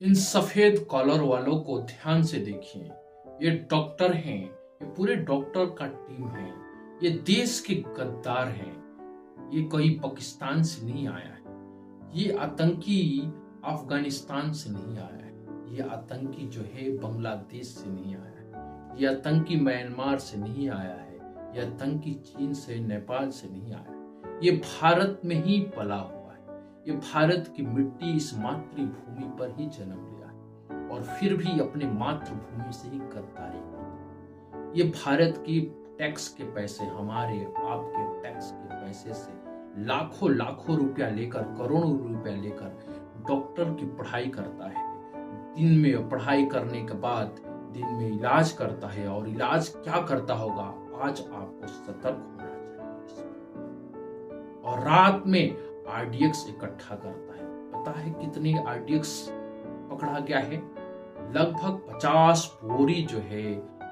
इन सफेद कॉलर वालों को ध्यान से देखिए। ये डॉक्टर हैं, ये पूरे डॉक्टर का टीम है। ये देश के गद्दार हैं। ये कोई पाकिस्तान से नहीं आया है। ये आतंकी अफगानिस्तान से नहीं आया है। ये आतंकी जो है बांग्लादेश से नहीं आया है। ये आतंकी म्यांमार से नहीं आया है। ये आतंकी चीन से, नेपाल से नहीं आया है। ये भारत में ही पला हुआ है। ये भारत की मिट्टी, इस मातृभूमि पर ही जन्म लिया है और फिर भी अपने मातृभूमि से ही गद्दारी करता है। ये भारत की टैक्स के पैसे, हमारे आपके टैक्स के पैसे से लाखों लाखों रुपया लेकर, करोड़ों रुपया लेकर डॉक्टर की पढ़ाई करता है। दिन में पढ़ाई करने के बाद दिन में इलाज करता है। और इलाज क्या करता होगा, आज आपको सतर्क होना चाहिए। और रात में आरडीएक्स इकट्ठा करता है। पता है कितने आरडीएक्स पकड़ा गया है? लगभग 50 बोरी जो है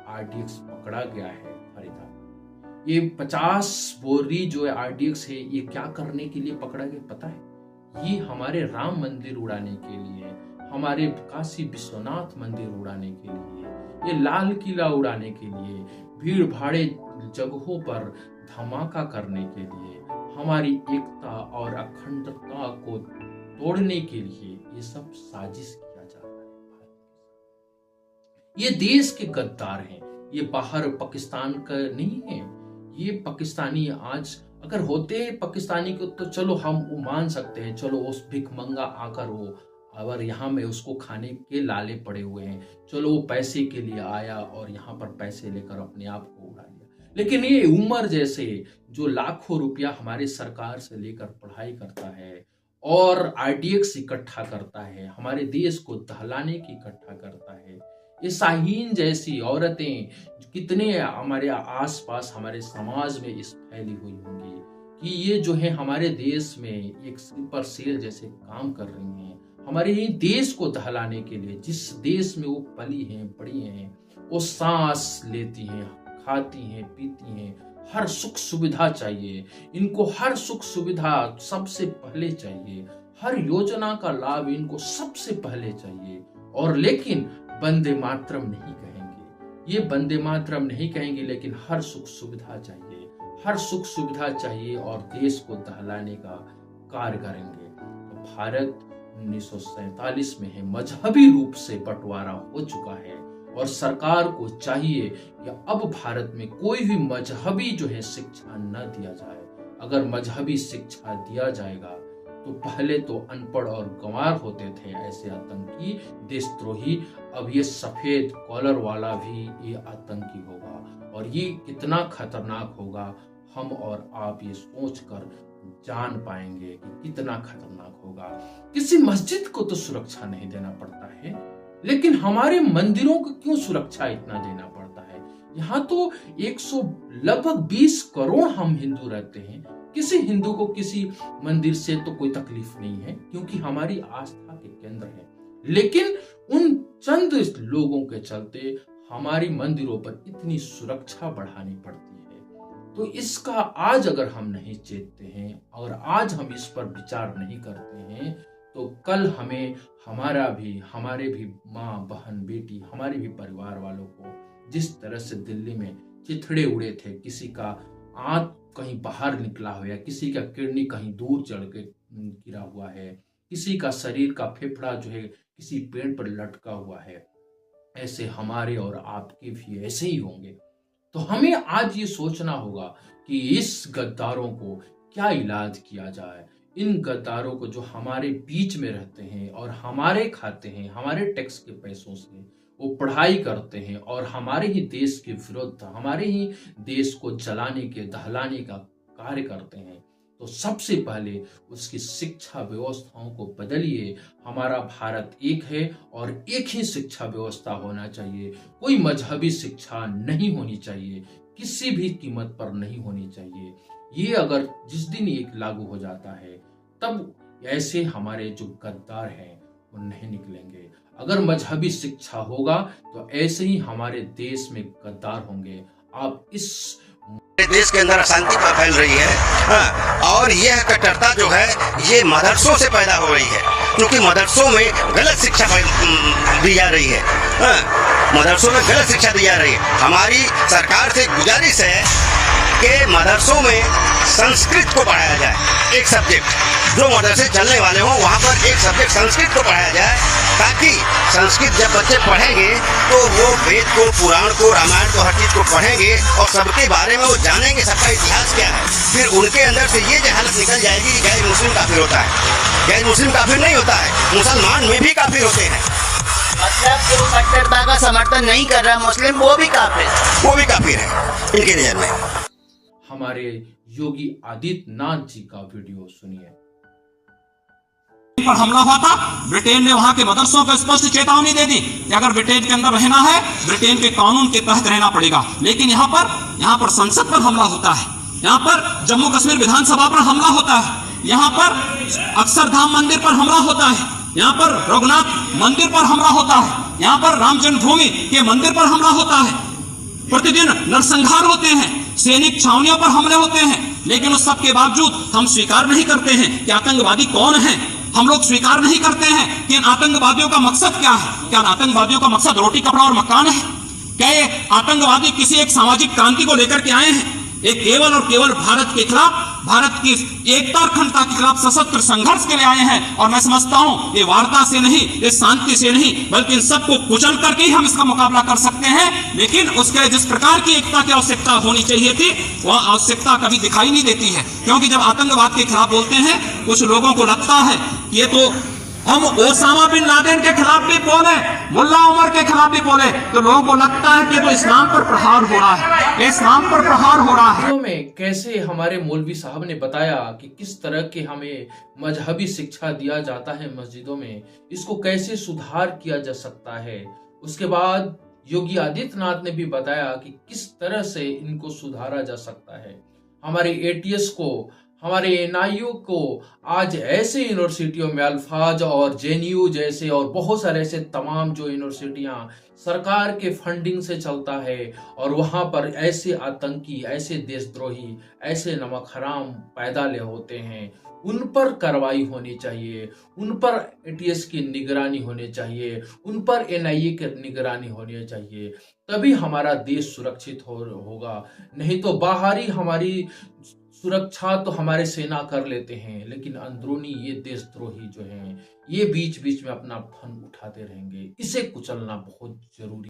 आरडीएक्स पकड़ा गया है फरीदाबाद। ये 50 बोरी जो आरडीएक्स है, ये क्या करने के लिए पकड़ा गया पता है? ये हमारे राम मंदिर उड़ाने के लिए, हमारे काशी विश्वनाथ मंदिर उड़ाने के लिए, ये लाल किला उड़ाने के लिए, भीड़ भाड़े जगहों पर धमाका करने के लिए, हमारी एकता और अखंडता को तोड़ने के लिए ये सब साजिश किया जा रहा है भारत के साथ। ये देश के गद्दार हैं। ये बाहर पाकिस्तान का नहीं है। ये पाकिस्तानी आज अगर होते पाकिस्तानी को तो चलो हम मान सकते हैं, चलो उस भिखमंगा आकर वो अगर यहाँ में उसको खाने के लाले पड़े हुए हैं, चलो वो पैसे के लिए आया और यहाँ पर पैसे लेकर अपने आप को उड़ा लिया। लेकिन ये उमर जैसे जो लाखों रुपया हमारे सरकार से लेकर पढ़ाई करता है और आरडीएक्स इकट्ठा करता है, हमारे देश को दहलाने की इकट्ठा करता है, ये शाहीन जैसी औरतें कितने हमारे आसपास, हमारे समाज में इस फैली हुई होंगी कि ये जो है हमारे देश में एक स्लीपर सेल जैसे काम कर रही हैं, हमारे ही देश को दहलाने के लिए। जिस देश में वो पली हैं, बड़ी हैं, वो सांस लेती हैं, खाती हैं, पीती हैं, हर सुख सुविधा चाहिए इनको। हर सुख सुविधा सबसे पहले चाहिए। हर योजना का लाभ इनको सबसे पहले चाहिए। और लेकिन वंदे मातरम नहीं कहेंगे, ये वंदे मातरम नहीं कहेंगे, लेकिन हर सुख सुविधा चाहिए, हर सुख सुविधा चाहिए और देश को दहलाने का कार्य करेंगे। तो भारत 1947 में है, मजहबी रूप से बंटवारा हो चुका है और सरकार को चाहिए कि अब भारत में कोई भी मजहबी जो है शिक्षा न दिया जाए। अगर मजहबी शिक्षा दिया जाएगा तो पहले तो अनपढ़ और गंवार होते थे ऐसे आतंकी, देशद्रोही। अब ये सफेद कॉलर वाला भी ये आतंकी होगा और ये कितना खतरनाक होगा, हम और आप ये सोचकर जान पाएंगे कि कितना खतरनाक होगा। किसी मस्जिद को तो सुरक्षा नहीं देना पड़ता है, लेकिन हमारे मंदिरों को क्यों सुरक्षा इतना देना पड़ता है? यहाँ तो 100 लगभग 20 करोड़ हम हिंदू रहते हैं। किसी हिंदू को किसी मंदिर से तो कोई तकलीफ नहीं है, क्योंकि हमारी आस्था के केंद्र है। लेकिन उन चंद लोगों के चलते हमारी मंदिरों पर इतनी सुरक्षा बढ़ानी पड़ती है। तो इसका आज अगर हम नहीं चेतते हैं और आज हम इस पर विचार नहीं करते हैं, तो कल हमें हमारे भी माँ, बहन, बेटी, हमारे भी परिवार वालों को जिस तरह से दिल्ली में चिथड़े उड़े थे, किसी का आंत कहीं बाहर निकला हो या किसी का किडनी कहीं दूर चढ़ के गिरा हुआ है, किसी का शरीर का फेफड़ा जो है किसी पेड़ पर लटका हुआ है, ऐसे हमारे और आपके भी ऐसे ही होंगे। तो हमें आज ये सोचना होगा कि इस गद्दारों को क्या इलाज किया जाए। इन गद्दारों को जो हमारे बीच में रहते हैं और हमारे खाते हैं, हमारे टैक्स के पैसों से वो पढ़ाई करते हैं और हमारे ही देश के विरुद्ध, हमारे ही देश को जलाने के, दहलाने का कार्य करते हैं, तो सबसे पहले उसकी शिक्षा व्यवस्थाओं को बदलिए। हमारा भारत एक है और एक ही शिक्षा व्यवस्था होना चाहिए। कोई मजहबी शिक्षा नहीं होनी चाहिए, किसी भी कीमत पर नहीं होनी चाहिए। ये अगर जिस दिन एक लागू हो जाता है, तब ऐसे हमारे जो गद्दार हैं वो नहीं निकलेंगे। अगर मजहबी शिक्षा होगा तो ऐसे ही हमारे देश में गद्दार होंगे। आप इस देश के अंदर अशांति फैल रही है। हाँ, और यह कट्टरता जो है ये मदरसों से पैदा हो रही है, क्योंकि मदरसों में गलत शिक्षा दी जा रही है। हाँ, मदरसों में गलत शिक्षा दी जा रही है। हमारी सरकार से गुजारिश है कि मदरसों में संस्कृत को पढ़ाया जाए, एक सब्जेक्ट। जो मदरसे चलने वाले हों वहाँ पर एक सब्जेक्ट संस्कृत को पढ़ाया जाए, ताकि संस्कृत जब बच्चे पढ़ेंगे तो वो वेद को, पुराण को, रामायण को, हर चीज को पढ़ेंगे और सबके बारे में वो जानेंगे, सबका इतिहास क्या है। फिर उनके अंदर से ये जहालत निकल जाएगी कि गैर मुस्लिम काफिर होता है। गैर मुस्लिम काफिर नहीं होता है, मुसलमान में भी काफिर होते हैं। मतलब जो कट्टरता का समर्थन नहीं कर रहा मुस्लिम वो भी काफिर है इनकी नजर में। हमारे योगी आदित्यनाथ जी का वीडियो सुनिए। पर हमला हुआ था, ब्रिटेन ने वहां के मदरसों को स्पष्ट चेतावनी दे दी कि अगर ब्रिटेन के अंदर रहना है ब्रिटेन के कानून के तहत रहना पड़ेगा। लेकिन यहाँ पर संसद पर हमला होता है, यहाँ पर जम्मू कश्मीर विधानसभा पर हमला होता है, यहाँ पर अक्षरधाम मंदिर पर हमला होता है, यहाँ पर रघुनाथ मंदिर पर हमला होता है, यहाँ पर राम जन्मभूमि के मंदिर पर हमला होता है। प्रतिदिन नरसंहार होते हैं, सैनिक छावनियों पर हमले होते हैं। लेकिन उस सब के बावजूद हम स्वीकार नहीं करते हैं कि आतंकवादी कौन है। हम लोग स्वीकार नहीं करते हैं कि इन आतंकवादियों का मकसद क्या है। क्या आतंकवादियों का मकसद रोटी, कपड़ा और मकान है? क्या ये आतंकवादी किसी एक सामाजिक क्रांति को लेकर के आए हैं? एक केवल और केवल भारत के खिलाफ, भारत की एकता और अखंडता के खिलाफ सशस्त्र संघर्ष के लिए आए हैं। और मैं समझता हूं ये वार्ता से नहीं, ये शांति से नहीं, बल्कि इन सबको कुचल करके ही हम इसका मुकाबला कर सकते हैं। लेकिन उसके जिस प्रकार की एकता की आवश्यकता होनी चाहिए थी वह आवश्यकता कभी दिखाई नहीं देती है। क्योंकि जब आतंकवाद के खिलाफ बोलते हैं कुछ लोगों को लगता है कि ये तो हम ओसामा बिन लादेन के खिलाफ भी बोले, मुल्ला उमर के खिलाफ भी बोले, तो लोगों को लगता है कि तो इस्लाम पर प्रहार हो रहा है, इस्लाम पर प्रहार हो रहा है। में कैसे हमारे मौलवी साहब ने बताया कि किस तरह के हमें मजहबी शिक्षा दिया जाता है मस्जिदों में, इसको कैसे सुधार किया जा सकता है। उसके बाद योगी आदित्यनाथ ने भी बताया कि किस तरह से इनको सुधारा जा सकता है। हमारे एटीएस को, हमारे एनआईयू को आज ऐसे यूनिवर्सिटियों में अल्फाज और जेएनयू जैसे और बहुत सारे ऐसे तमाम जो यूनिवर्सिटियां सरकार के फंडिंग से चलता है और वहां पर ऐसे आतंकी, ऐसे देशद्रोही, ऐसे नमक हराम पैदा होते हैं, उन पर कार्रवाई होनी चाहिए, उन पर एटीएस की निगरानी होनी चाहिए, उन पर एनआईए की निगरानी होनी चाहिए। तभी हमारा देश सुरक्षित होगा। नहीं तो बाहरी हमारी सुरक्षा तो हमारे सेना कर लेते हैं, लेकिन अंदरूनी ये देशद्रोही जो हैं ये बीच बीच में अपना फन उठाते रहेंगे। इसे कुचलना बहुत जरूरी।